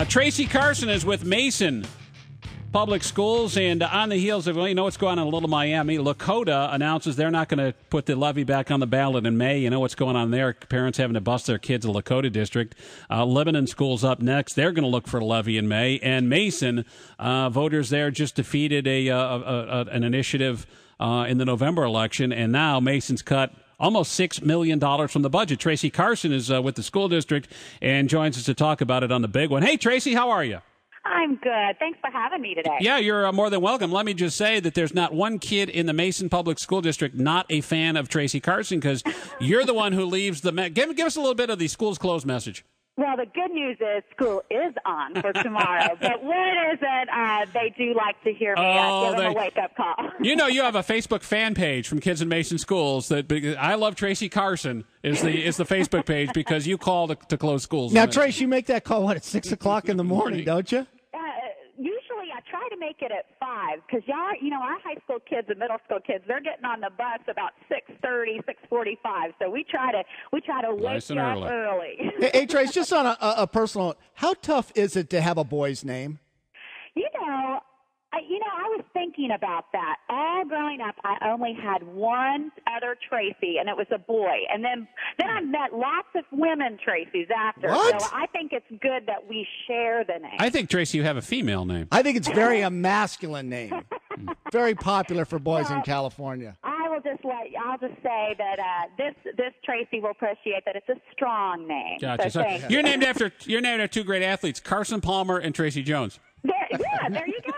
Tracy Carson is with Mason Public Schools, and on the heels of, you know what's going on in Little Miami, Lakota announces they're not going to put the levy back on the ballot in May. You know what's going on there? Parents having to bus their kids to Lakota District. Lebanon School's up next. They're going to look for a levy in May. And Mason, voters there just defeated an initiative in the November election, and now Mason's cut almost $6 million from the budget. Tracy Carson is with the school district and joins us to talk about it on the big one. Hey, Tracy, how are you? I'm good. Thanks for having me today. Yeah, you're more than welcome. Let me just say that there's not one kid in the Mason Public School District not a fan of Tracy Carson, because you're the one who leaves the give us a little bit of the school's closed message. Well, the good news is school is on for tomorrow, but what is it? They do like to hear me give them a wake-up call. You know, you have a Facebook fan page from kids in Mason schools that I Love Tracy Carson is the Facebook page, because you call to close schools. Now, Trace, you make that call, at 6 o'clock in the morning, don't you? Usually I try to make it at 5, because our high school kids and middle school kids, they're getting on the bus about 6:30, 6:45. So we try to wake nice and up early. Hey, Trace, just on a personal note, how tough is it to have a boy's name? I was thinking about that. All growing up, I only had one other Tracy, and it was a boy. And then I met lots of women Tracys after. What? So I think it's good that we share the name. I think, Tracy, you have a female name. I think it's very a masculine name. Very popular for boys in California. I'll just say that this Tracy will appreciate that it's a strong name. Gotcha. So you're named after two great athletes, Carson Palmer and Tracy Jones. There you go.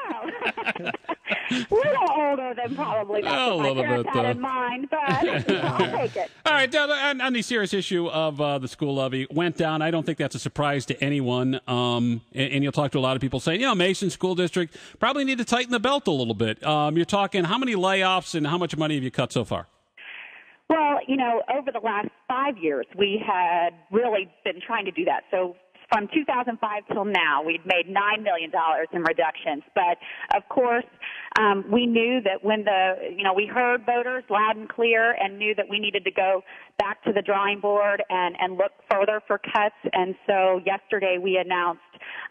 A little older than probably that's what my parents had in mind, but I'll take it. All right, on the serious issue of the school levy, went down. I don't think that's a surprise to anyone. And you'll talk to a lot of people saying, Mason School District probably need to tighten the belt a little bit. You're talking how many layoffs and how much money have you cut so far? Well, over the last 5 years, we had really been trying to do that. So from 2005 till now, we'd made $9 million in reductions. But, of course, we knew that when we heard voters loud and clear and knew that we needed to go back to the drawing board and look further for cuts. And so yesterday we announced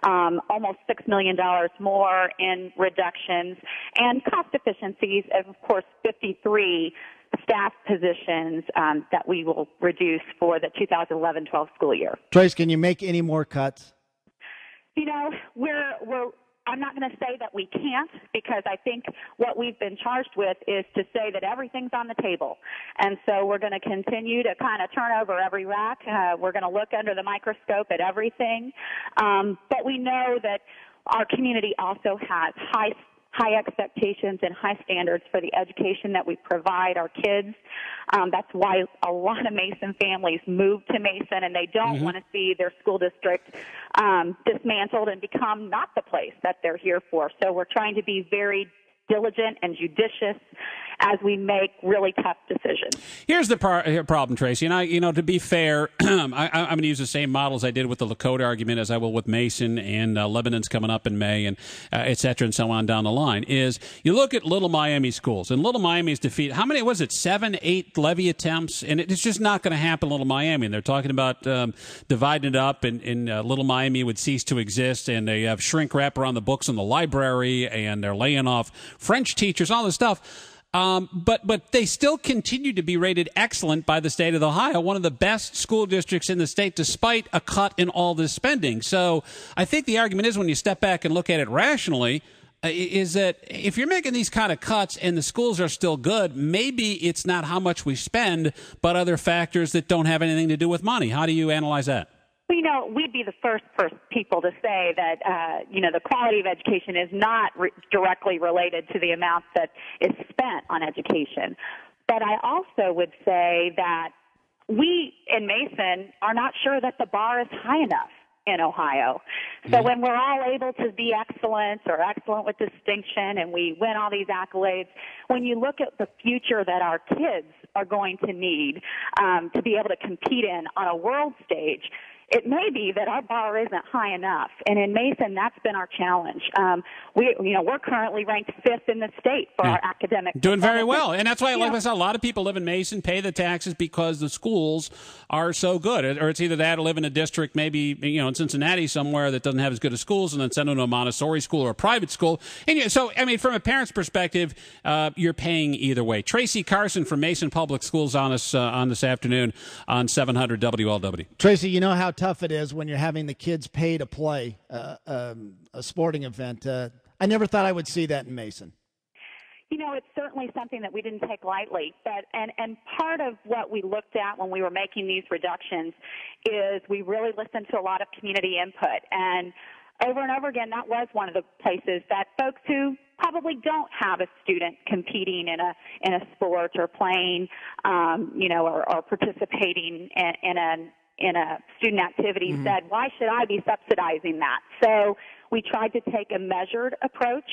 almost $6 million more in reductions and cost efficiencies, of course, 53 staff positions that we will reduce for the 2011-12 school year. Trace, can you make any more cuts? I'm not going to say that we can't, because I think what we've been charged with is to say that everything's on the table. And so we're going to continue to kind of turn over every rock. We're going to look under the microscope at everything. But we know that our community also has high expectations and high standards for the education that we provide our kids. That's why a lot of Mason families move to Mason, and they don't want to see their school district dismantled and become not the place that they're here for. So we're trying to be very diligent and judicious as we make really tough decisions. Here's the problem, Tracy. And to be fair, I'm going to use the same model as I did with the Lakota argument as I will with Mason, and Lebanon's coming up in May, and et cetera, and so on down the line. Is you look at Little Miami schools, and Little Miami's defeat. How many was it? 7, 8 levy attempts, and it's just not going to happen in Little Miami. And they're talking about dividing it up, and Little Miami would cease to exist, and they have shrink wrap around the books in the library, and they're laying off French teachers, all this stuff. But they still continue to be rated excellent by the state of Ohio, one of the best school districts in the state, despite a cut in all this spending. So I think the argument is, when you step back and look at it rationally, is that if you're making these kind of cuts and the schools are still good, maybe it's not how much we spend, but other factors that don't have anything to do with money. How do you analyze that? Well, we'd be the first people to say that, the quality of education is not directly related to the amount that is spent on education. But I also would say that we in Mason are not sure that the bar is high enough in Ohio. So when we're all able to be excellent or excellent with distinction and we win all these accolades, when you look at the future that our kids are going to need to be able to compete in on a world stage, it may be that our bar isn't high enough, and in Mason, that's been our challenge. We're currently ranked 5th in the state for our academic doing very well, and that's why, like I said, a lot of people live in Mason, pay the taxes because the schools are so good, or it's either that or live in a district, maybe in Cincinnati somewhere that doesn't have as good as schools, and then send them to a Montessori school or a private school. And so, I mean, from a parent's perspective, you're paying either way. Tracy Carson from Mason Public Schools on us on this afternoon on 700 WLW. Tracy, you know how tough it is when you're having the kids pay to play a sporting event. I never thought I would see that in Mason. It's certainly something that we didn't take lightly. But and part of what we looked at when we were making these reductions is we really listened to a lot of community input. And over and over again, that was one of the places that folks who probably don't have a student competing in a sport or playing, or participating in a student activity said, why should I be subsidizing that? So we tried to take a measured approach.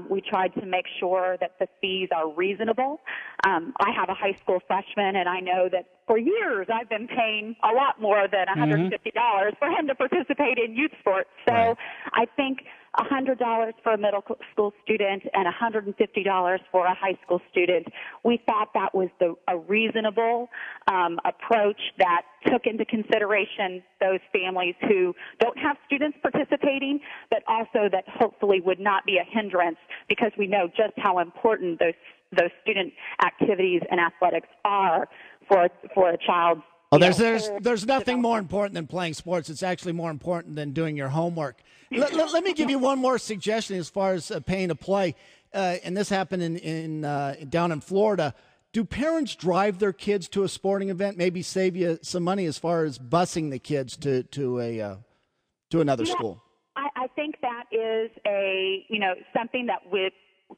We tried to make sure that the fees are reasonable. I have a high school freshman, and I know that for years I've been paying a lot more than $150 for him to participate in youth sports. So I think $100 for a middle school student and $150 for a high school student. We thought that was a reasonable approach that took into consideration those families who don't have students participating, but also that hopefully would not be a hindrance, because we know just how important those student activities and athletics are for a child's. Oh, there's nothing more important than playing sports. It's actually more important than doing your homework. Let me give you one more suggestion as far as paying to play, and this happened in down in Florida. Do parents drive their kids to a sporting event? Maybe save you some money as far as busing the kids to another school. I think that is something that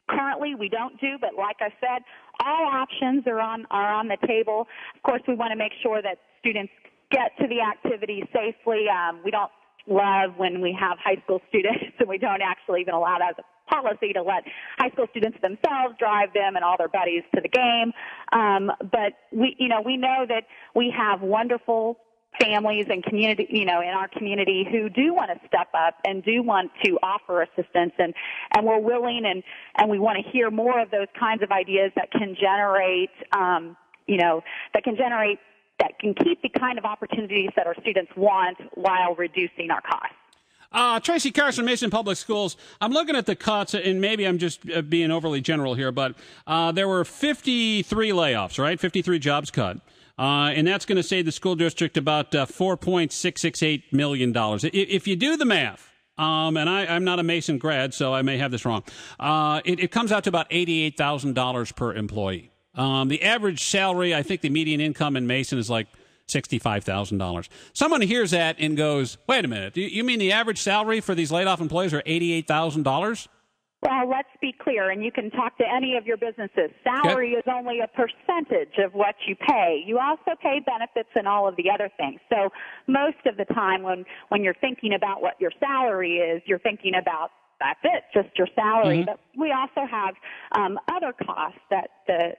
currently we don't do, but like I said, all options are on the table. Of course, we want to make sure that students get to the activity safely. We don't love when we have high school students, and we don't actually even allow that as a policy to let high school students themselves drive them and all their buddies to the game. But we know that we have wonderful families and community, in our community who do want to step up and do want to offer assistance, and we're willing and we want to hear more of those kinds of ideas that can generate, that can keep the kind of opportunities that our students want while reducing our costs. Tracy Carson, Mason Public Schools. I'm looking at the cuts, and maybe I'm just being overly general here, but there were 53 layoffs, right? 53 jobs cut. And that's going to save the school district about $4.668 million. If you do the math, and I'm not a Mason grad, so I may have this wrong, it comes out to about $88,000 per employee. The average salary, I think the median income in Mason is like $65,000. Someone hears that and goes, wait a minute, you mean the average salary for these laid-off employees are $88,000? Well, let's be clear, and you can talk to any of your businesses. Salary is only a percentage of what you pay. You also pay benefits and all of the other things. So most of the time when you're thinking about what your salary is, you're thinking about that's it, just your salary. But we also have other costs that the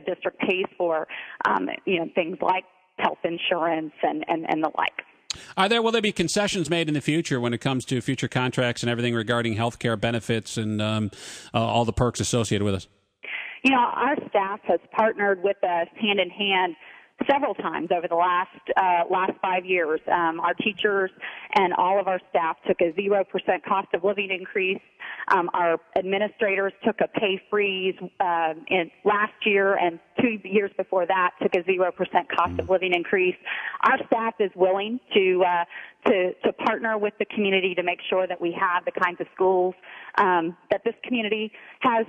district pays for, things like health insurance and the like. Will there be concessions made in the future when it comes to future contracts and everything regarding health care benefits and all the perks associated with it? Our staff has partnered with us hand in hand several times over the last 5 years. Our teachers and all of our staff took a 0% cost of living increase. Our administrators took a pay freeze in last year, and 2 years before that took a 0% cost of living increase. Our staff is willing to partner with the community to make sure that we have the kinds of schools that this community has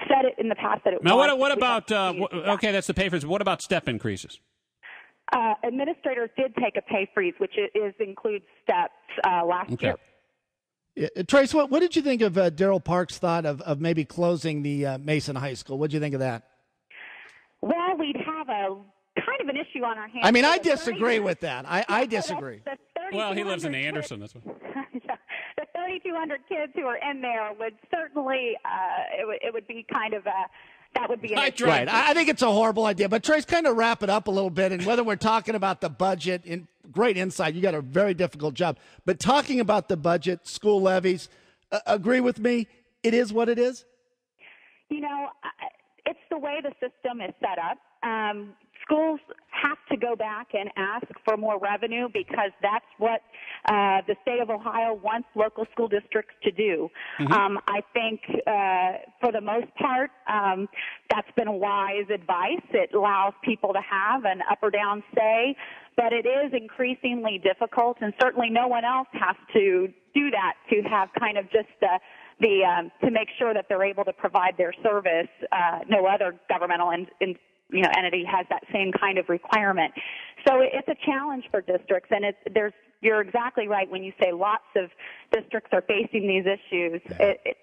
said it in the past that it now, what about, okay, that's the pay freeze. What about step increases? Administrators did take a pay freeze, which includes steps last year. Yeah. Trace, what did you think of Darryl Park's thought of maybe closing the Mason High School? What did you think of that? Well, we'd have a kind of an issue on our hands. I mean, I disagree with that. I disagree. Well, he lives in Anderson. That's what. The 3,200 kids who are in there would certainly, it would be kind of that would be an issue. Right. I think it's a horrible idea. But Trace, kind of wrap it up a little bit, and whether we're talking about the budget, great insight. You got a very difficult job. But talking about the budget, school levies, agree with me, it is what it is? It's the way the system is set up. Schools have to go back and ask for more revenue because that's what the state of Ohio wants local school districts to do. Mm-hmm. I think for the most part, that's been wise advice. It allows people to have an up or down say, but it is increasingly difficult, and certainly no one else has to do that to have kind of just to make sure that they're able to provide their service. No other governmental entity has that same kind of requirement. So it's a challenge for districts, and you're exactly right when you say lots of districts are facing these issues,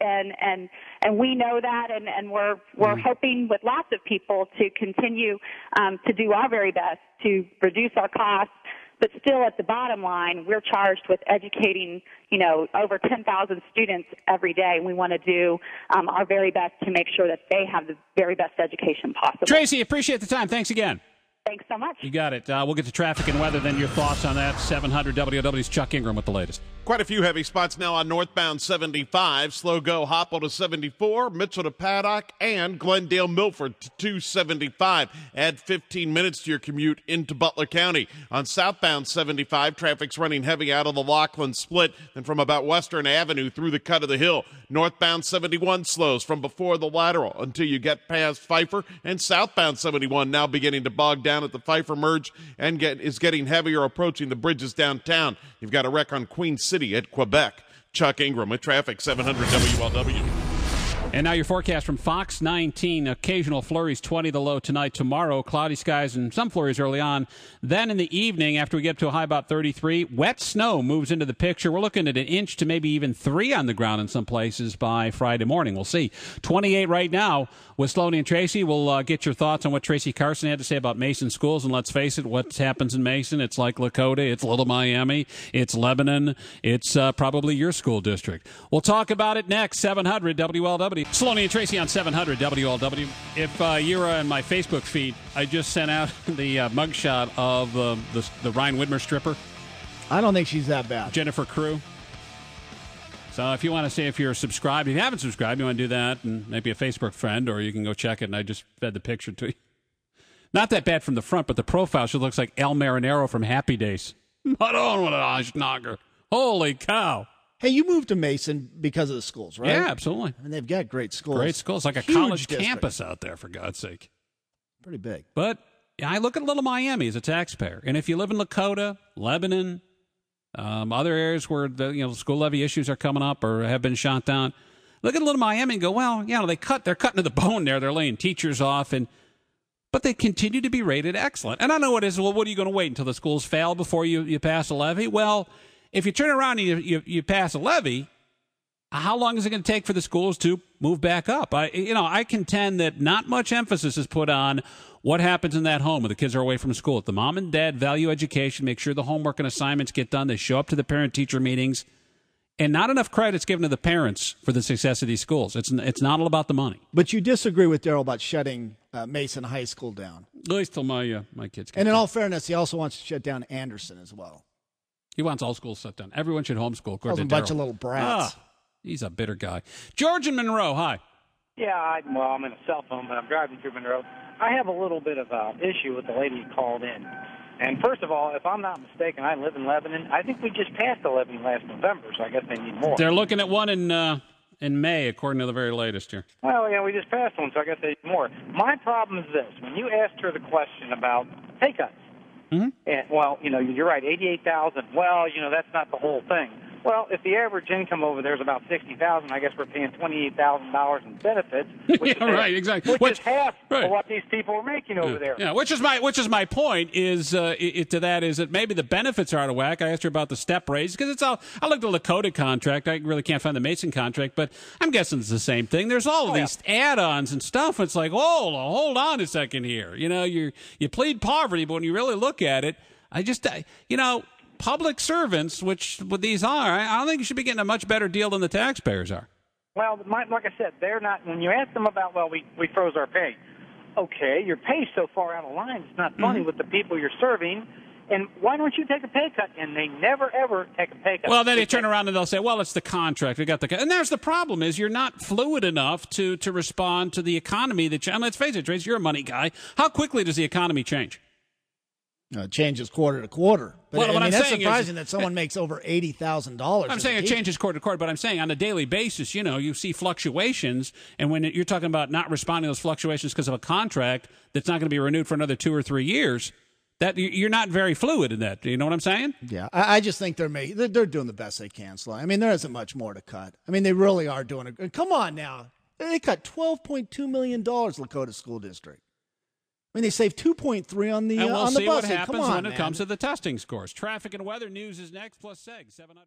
and we know that, and we're hoping with lots of people to continue to do our very best to reduce our costs. But still, at the bottom line, we're charged with educating, over 10,000 students every day. We want to do our very best to make sure that they have the very best education possible. Tracy, appreciate the time. Thanks again. Thanks so much. You got it. We'll get to traffic and weather, then your thoughts on that. 700 WOW's Chuck Ingram with the latest. Quite a few heavy spots now on northbound 75. Slow go Hopple to 74, Mitchell to Paddock, and Glendale Milford to 275. Add 15 minutes to your commute into Butler County. On southbound 75, traffic's running heavy out of the Laughlin split and from about Western Avenue through the cut of the hill. Northbound 71 slows from before the lateral until you get past Pfeiffer, and southbound 71 now beginning to bog down at the Pfeiffer merge and is getting heavier approaching the bridges downtown. You've got a wreck on Queen City at Quebec. Chuck Ingram with traffic, 700 WLW. And now your forecast from Fox 19. Occasional flurries, 20 the low tonight. Tomorrow, cloudy skies and some flurries early on. Then in the evening, after we get to a high about 33, wet snow moves into the picture. We're looking at an inch to maybe even 3 on the ground in some places by Friday morning. We'll see. 28 right now with Sloan and Tracy. We'll get your thoughts on what Tracy Carson had to say about Mason schools. And let's face it, what happens in Mason, it's like Lakota, it's Little Miami, it's Lebanon, it's probably your school district. We'll talk about it next. 700 WLW. Sloan and Tracy on 700 WLW. If you're on my Facebook feed, I just sent out the mugshot of the Ryan Widmer stripper. I don't think she's that bad. Jennifer Crew. So if you want to say if you're subscribed, if you haven't subscribed, you want to do that and maybe a Facebook friend, or you can go check it, and I just fed the picture to you. Not that bad from the front, but the profile, she looks like El Marinero from Happy Days. I don't want an Oshnager. Holy cow. Hey, you moved to Mason because of the schools, right? Yeah, absolutely. I mean, they've got great schools. Great schools, like a Huge college district. campus out there, for God's sake. Pretty big. But I look at Little Miami as a taxpayer, and if you live in Lakota, Lebanon, other areas where the school levy issues are coming up or have been shot down, look at Little Miami and go, well, they're cutting to the bone there. They're laying teachers off, but they continue to be rated excellent. And I know it is. Well, what are you going to wait until the schools fail before you pass a levy? Well, if you turn around and you pass a levy, how long is it going to take for the schools to move back up? I contend that not much emphasis is put on what happens in that home when the kids are away from school. If the mom and dad value education, make sure the homework and assignments get done, they show up to the parent-teacher meetings, and not enough credit is given to the parents for the success of these schools. It's not all about the money. But you disagree with Darrell about shutting Mason High School down. At least till my kids get And in all fairness, he also wants to shut down Anderson as well. He wants all schools shut down. Everyone should homeschool. Calls them a bunch of little brats. He's a bitter guy. George in Monroe, hi. Yeah, I'm in a cell phone, but I'm driving through Monroe. I have a little bit of an issue with the lady who called in. And first of all, if I'm not mistaken, I live in Lebanon. I think we just passed the levy last November, so I guess they need more. They're looking at one in May, according to the very latest here. Well, yeah, we just passed one, so I guess they need more. My problem is this. When you asked her the question about pay cuts, and, well, you're right, 88,000. Well, that's not the whole thing. Well, if the average income over there is about $60,000, I guess we're paying $28,000 in benefits. Which right, exactly. Which is half of what these people are making over there. Yeah, which is my point. Is that maybe the benefits are out of whack. I asked her about the step raise because it's all. I looked at the Lakota contract. I really can't find the Mason contract, but I'm guessing it's the same thing. There's all of these add-ons and stuff. It's like, hold on a second here. You plead poverty, but when you really look at it, public servants, which what these are, I don't think you should be getting a much better deal than the taxpayers are. Well, like I said, they're not. When you ask them about, we froze our pay. Okay, your pay's so far out of line, it's not funny with the people you're serving. And why don't you take a pay cut? And they never, ever take a pay cut. Well, then they turn around and they'll say, well, it's the contract. We got the and there's the problem is you're not fluid enough to respond to the economy. And let's face it, Trace, you're a money guy. How quickly does the economy change? It changes quarter to quarter. But well, what I'm that's saying surprising is, that someone makes over $80,000. I'm saying it changes quarter to quarter, but I'm saying on a daily basis, you see fluctuations, and when you're talking about not responding to those fluctuations because of a contract that's not going to be renewed for another 2 or 3 years, that you're not very fluid in that. Do you know what I'm saying? Yeah, I just think they're doing the best they can, Sly. I mean, there isn't much more to cut. I mean, they really are doing it. Come on now. They cut $12.2 million, Lakota School District. I mean, they saved 2.3 on the and we'll on the see bus. what happens when it man. comes to the testing scores. Traffic and weather news is next, plus SEG 700.